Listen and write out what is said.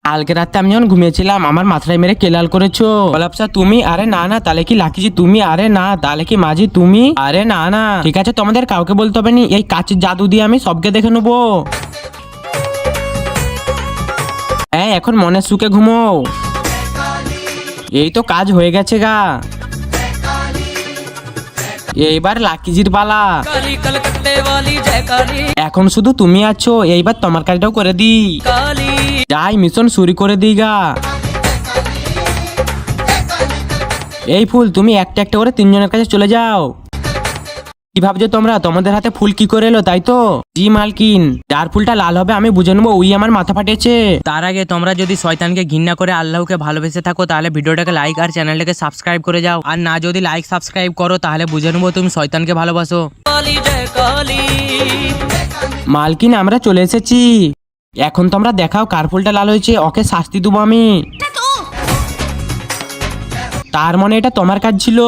কালকে রাতে আমি যখন ঘুমিয়েছিলাম আমার মাথায় মেরে কেলাল করেছো। গোলাপসা তুমি? আরে না না, তাহলে কি লাকিজি তুমি? আরে না, তাহলে কি মাঝি তুমি? আরে না না, ঠিক আছে তোমাদের কাউকে বলতে হবে না, এই কাচের জাদু দিয়ে আমি সবকে দেখে নেবো। হ্যাঁ, এখন মনের সুখে ঘুমো। এই তো কাজ হয়ে গেছে গা। এইবার লাকিজির পালা। काली कलकत्ते वाली जय काली এখন শুধু তুমি আছো, এইবার তোমার কাজটাও করে দি। काली যাই মিশন শুরু করে দিই গা। এই ফুল তুমি একটা একটা করে তিনজনের কাছে চলে যাও। কি ভাবছো তোমরা, তোমাদের হাতে ফুল কি করে এলো তাই তো? জি মালকিন, যার ফুলটা লাল হবে আমি বুঝে নেবো ওই আমার মাথা ফাটেছে। তার আগে তোমরা যদি শয়তানকে ঘৃণা করে আল্লাহকে ভালোবেসে থাকো তাহলে ভিডিওটাকে লাইক আর চ্যানেলটাকে সাবস্ক্রাইব করে যাও। আর না যদি লাইক সাবস্ক্রাইব করো তাহলে বুঝে নেবো তুমি শয়তানকে ভালোবাসো। काली जय काली মালকিন আমরা চলে এসেছি। এখন তোমরা দেখাও কার ফুলটা লাল হয়েছে, ওকে শাস্তি দেবো আমি। তার মানে এটা তোমার কাজ ছিল।